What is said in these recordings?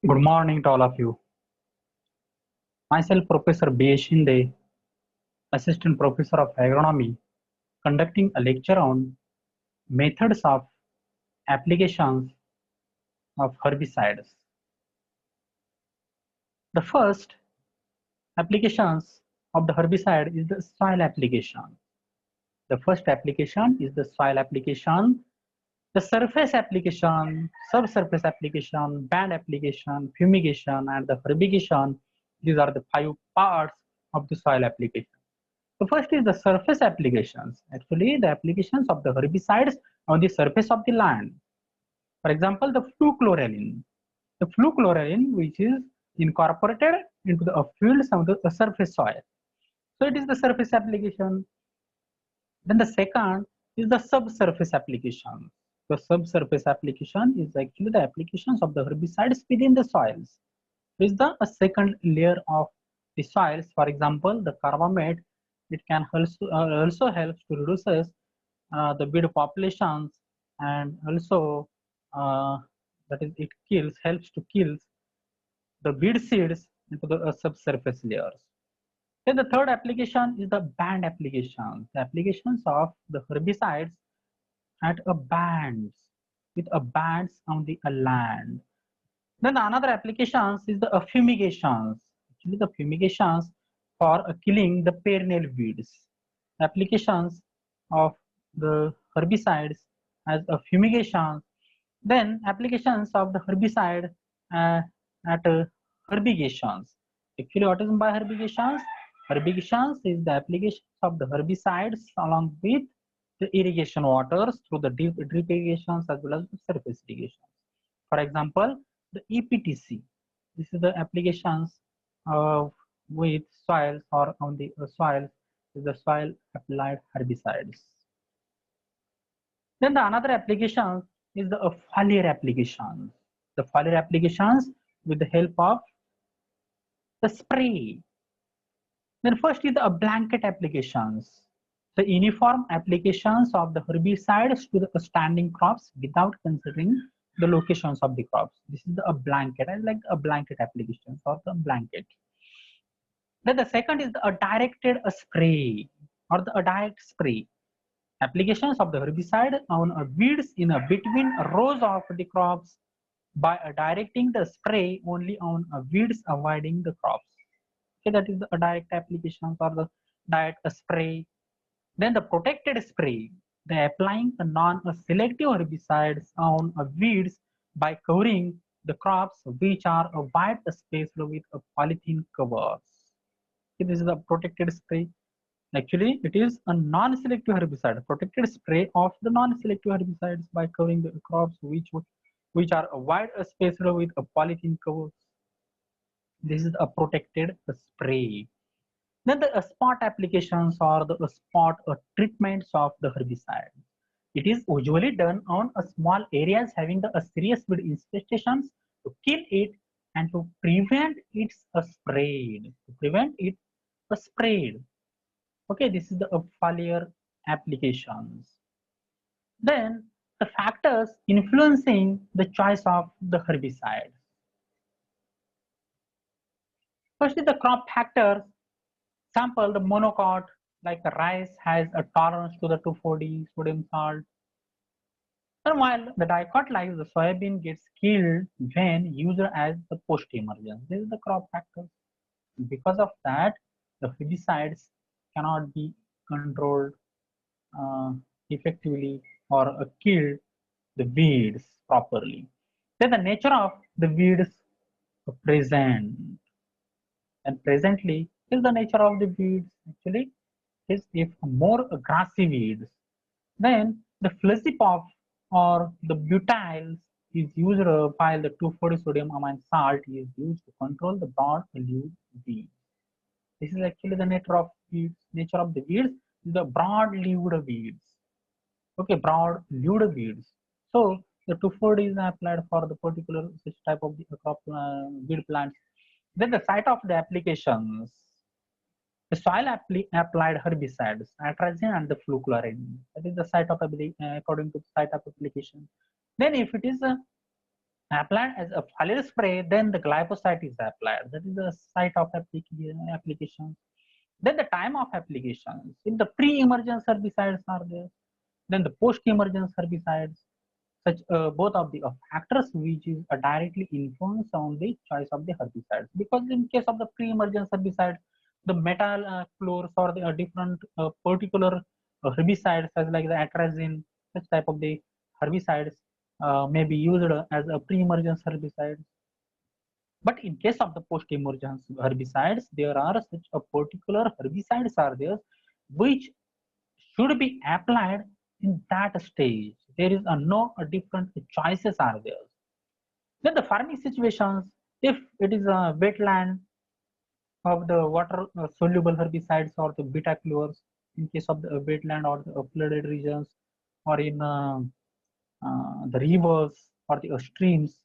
Good morning to all of you. Myself, Professor B. Shinde, Assistant Professor of Agronomy, conducting a lecture on methods of applications of herbicides. The first applications of the herbicide is the soil application. The first application is the soil application, the surface application, subsurface application, band application, fumigation, and the herbigation. These are the 5 parts of the soil application. The first is the surface applications. Actually, the applications of the herbicides on the surface of the land. For example, the fluchlorelin. The fluchlorelin, which is incorporated into the fields of the surface soil. So it is the surface application. Then the second is the subsurface application. The subsurface application is actually the applications of the herbicides within the soils. It is the second layer of the soils. For example, the carbamate, it can also help to reduce the weed populations, and also uh, that is it helps to kill the weed seeds into the subsurface layers. Then the third application is the band application. The applications of the herbicides at a bands with a bands on the land. Then the another applications is the fumigations. Actually, the fumigations for killing the perennial weeds. Applications of the herbicides as a fumigation. Then applications of the herbicide at herbigations. Actually, what is meant by herbigations? Herbigations is the applications of the herbicides along with the irrigation waters through the drip irrigations as well as the surface irrigations. For example, the EPTC. This is the applications of with soils or on the soils is the soil applied herbicides. Then the another application is the foliar applications. The foliar applications with the help of the spray. Then first is the blanket applications. The uniform applications of the herbicides to the standing crops without considering the locations of the crops. This is a blanket. I like a blanket application or the blanket. Then the second is a directed spray or the direct spray. Applications of the herbicide on weeds in between rows of the crops by directing the spray only on weeds avoiding the crops. Okay, that is the direct applications or the direct spray. Then the protected spray, the applying the non-selective herbicides on weeds by covering the crops which are a wide space with a polythene covers. Okay, this is a protected spray. Actually, it is a non-selective herbicide, protected spray of the non-selective herbicides by covering the crops which are a wide space with a polythene covers. This is a protected spray. Then the spot applications or the spot treatments of the herbicide. It is usually done on small areas having the serious weed infestations to kill it and to prevent its spread. To prevent it spread. Okay, this is the foliar applications. Then the factors influencing the choice of the herbicide. First is the crop factors. Sample the monocot like the rice has a tolerance to the 2,4-D sodium salt. And while the dicot like the soybean gets killed when used as the post-emergence. This is the crop factors. Because of that, the herbicides cannot be controlled uh, effectively or kill the weeds properly. Then the nature of the weeds present and presently is the nature of the weeds actually is if more grassy weeds, then the flusipop or the butyls is used while the 2,4-D sodium amine salt is used to control the broad-leaved weeds. This is actually the nature of weeds. Nature of the weeds is the broad-leaved weeds. Okay, broad-leaved weeds. So the 2,4-D is applied for the particular such type of the crop weed plants. Then the site of the applications. The soil applied herbicides, atrazine and the fluchlorine. That is the site of according to the site of application. Then if it is applied as a foliar spray, then the glyphosate is applied. That is the site of application. Then the time of applications. If the pre-emergence herbicides are there, then the post-emergence herbicides, such both of the factors which is directly influence on the choice of the herbicides. Because in case of the pre-emergence herbicides, the metal chlores or the different particular herbicides, as like the atrazine, such type of the herbicides may be used as a pre-emergence herbicide. But in case of the post-emergence herbicides, there are such a particular herbicides are there which should be applied in that stage. There is no different choices are there. Then the farming situations, if it is a wetland of the water soluble herbicides or the beta chlores in case of the wetland or the flooded regions, or in the rivers or the streams,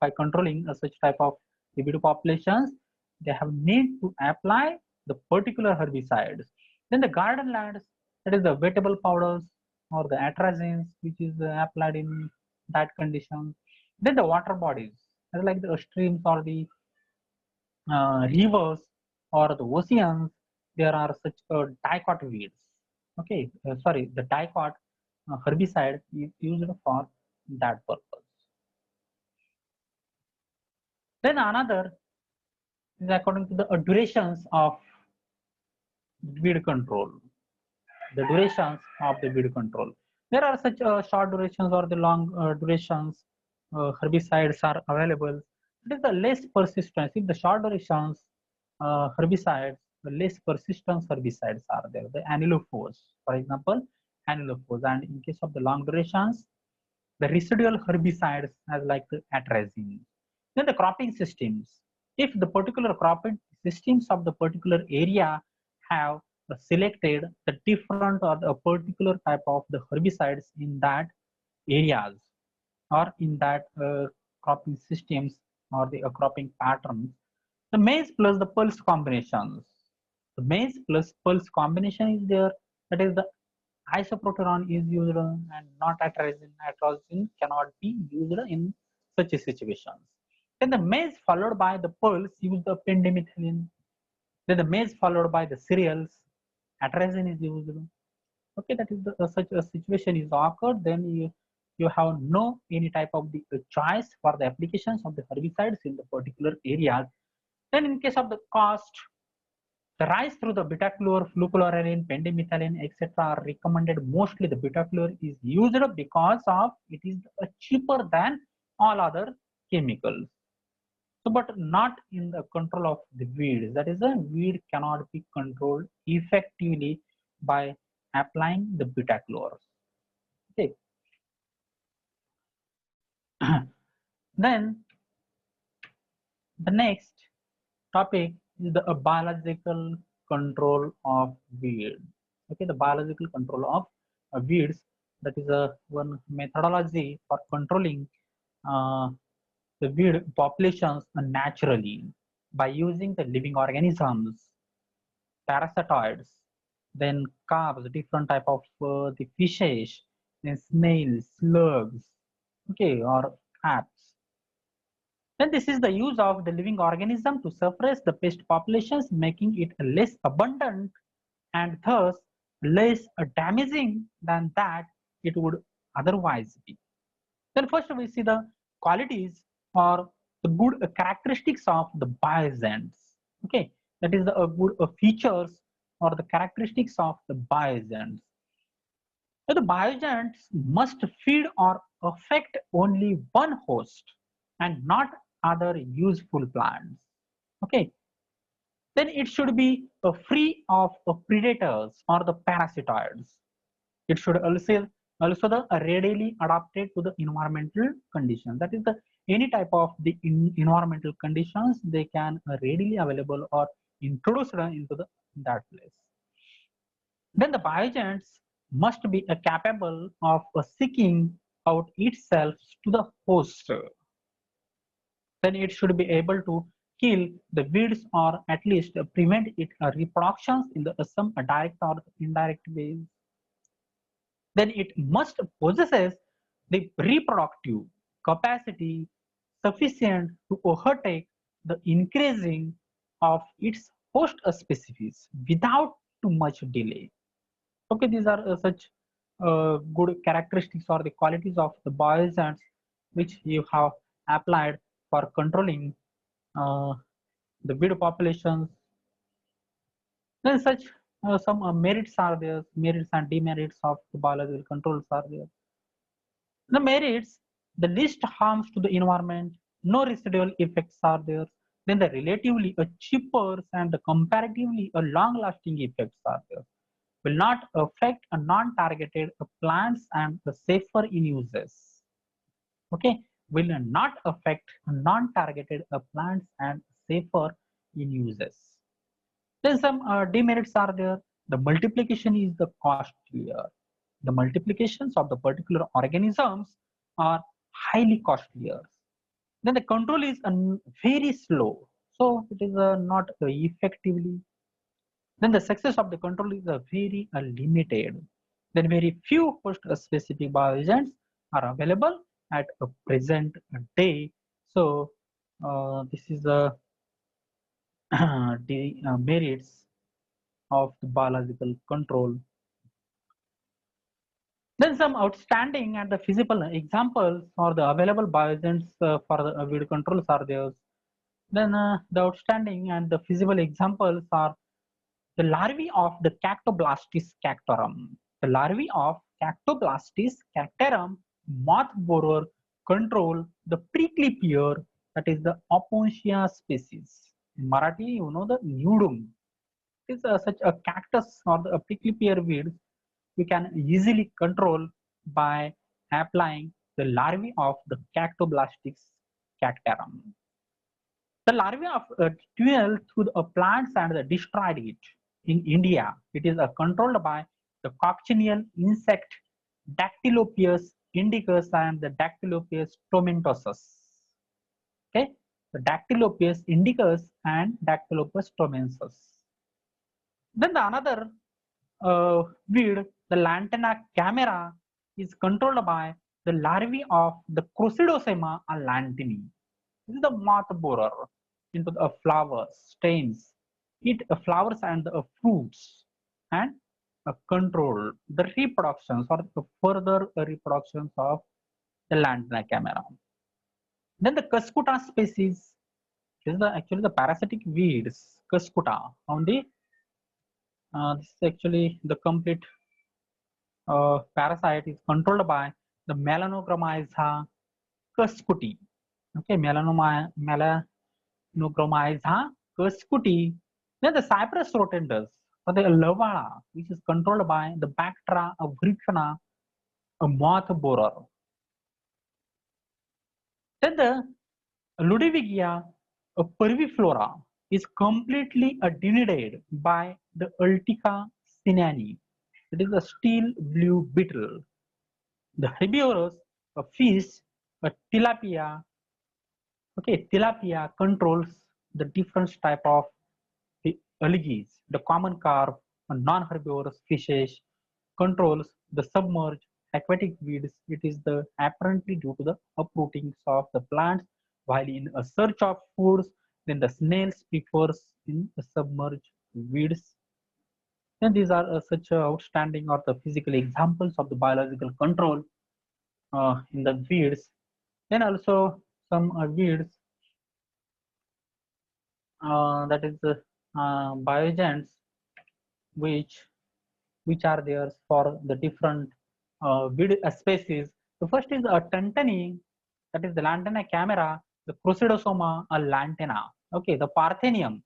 by controlling such type of libido populations, they have need to apply the particular herbicides. Then the garden lands, that is the vegetable powders or the atrazines, which is applied in that condition. Then the water bodies, like the streams or the rivers or the oceans, there are such dicot weeds. Okay, sorry, the dicot herbicide is used for that purpose. Then another is according to the durations of weed control. The durations of the weed control. There are such short durations or the long durations herbicides are available. It is the less persistence. If the short durations herbicides, the less persistence herbicides are there. The annulophos, for example, annulophos. And in case of the long durations, the residual herbicides as like the atrazine. Then the cropping systems. If the particular cropping systems of the particular area have selected the different or the particular type of the herbicides in that areas or in that cropping systems or the cropping patterns, the maize plus the pulse combinations. The maize plus pulse combination is there. That is the isoproteron is used and not atrazine. Atrazine cannot be used in such situations. Then the maize followed by the pulse use the pendimethalin. Then the maize followed by the cereals, atrazine is used. Okay, that is the, such a situation is occurred. Then you have no any type of the choice for the applications of the herbicides in the particular areas. Then in case of the cost, the rise through the beta-chlor, fluchloralin, pendimethalin, etc. are recommended. Mostly the beta-chlor is used because of it is cheaper than all other chemicals. So, but not in the control of the weeds. That is, a weed cannot be controlled effectively by applying the beta-chlor. Okay. Then the next topic is the biological control of weed. Okay, the biological control of weeds. That is a one methodology for controlling the weed populations naturally by using the living organisms, parasitoids, then carps, different type of the fishes, then snails, slugs, okay, or crabs. Then this is the use of the living organism to suppress the pest populations, making it less abundant and thus less damaging than that it would otherwise be. Then first we see the qualities or the good characteristics of the bioagents. Okay, that is the good features or the characteristics of the bioagents. So the bioagents must feed or affect only one host and not other useful plants. Okay, then it should be free of predators or the parasitoids. It should also the readily adapted to the environmental conditions. That is the any type of the environmental conditions they can readily available or introduced into the that place. Then the bioagents must be capable of seeking out itself to the host. Then it should be able to kill the weeds or at least prevent its reproductions in the some direct or indirect ways. Then it must possesses the reproductive capacity sufficient to overtake the increasing of its host species without too much delay. Okay, these are such good characteristics or the qualities of the bioagents which you have applied for controlling uh, the weed populations. Then such some merits are there, merits and demerits of the biological controls are there. The merits, the least harms to the environment, no residual effects are there. Then the relatively cheaper and the comparatively long-lasting effects are there. Will not affect a non-targeted plants and the safer in uses. Okay, will not affect non-targeted plants and safer in uses. Then some demerits are there. The multiplication is the costlier. The multiplications of the particular organisms are highly costlier. Then the control is very slow. So it is not effectively. Then the success of the control is very limited. Then very few host-specific bioagents are available at a present day. So this is the merits of the biological control. Then some outstanding and the feasible examples or the available bioagents for the weed controls are there. Then the outstanding and the feasible examples are the larvae of the Cactoblastis cactarum. The larvae of Cactoblastis cactarum moth borer control the prickly pear, that is the Opuntia species. In Marathi, you know the nudum. It is such a cactus or the prickly pear weed we can easily control by applying the larvae of the Cactoblastis cactarum. The larvae of dwell through the plants and destroyed it. In India, it is controlled by the coccineal insect Dactylopius indicus and the Dactylopius tomentosus. Okay, the Dactylopius indicus and Dactylopius tomentosus. Then the another weed, the Lantana camera, is controlled by the larvae of the Crocidosema lantini. This is the moth borer into the flowers, stems, eat flowers and the fruits, and control the reproductions or the further reproductions of the Lantana camera. Then the Cuscuta species is actually the parasitic weeds, Cuscuta, on the this is actually the complete parasite is controlled by the Melanogrammiza cuscuti. Okay, Melanogrammiza cuscuti. Then the Cyprus rotundus, or the Lavala, which is controlled by the Bactra avricana, a moth borer. Then the Ludovigia perviflora is completely denuded by the Ultica sinani. It is a steel blue beetle. The herbivorous, a fish, a tilapia. Okay, tilapia controls the different type of the algae. The common carp, a non-herbivorous fishes, controls the submerged aquatic weeds. It is the apparently due to the uprootings of the plants, while in a search of foods, then the snails prefers in the submerged weeds. And these are such outstanding or the physical examples of the biological control in the weeds. Then also some weeds that is bioagents which which are there for the different weed species. The first is a Tantani, that is the Lantana camera, the Crucidosoma lantana. Okay, the Parthenium,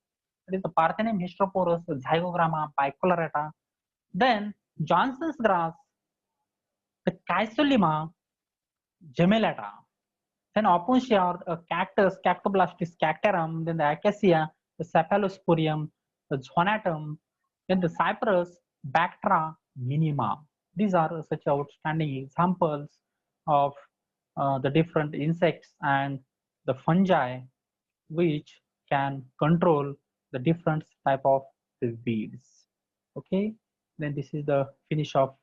that is the Parthenium hysteroporus, Zygogramma, bicolorata. Then Johnson's grass, the Caesulima gemellata. Then Opuntia or cactus, Cactoblastis cactarum, then the Acacia, the Cephalosporium, the Zonatum, then the Cypress, Bactra minima. These are such outstanding examples of the different insects and the fungi which can control the different type of the weeds. Okay, then this is the finish of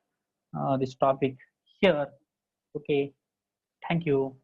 this topic here. Okay, thank you.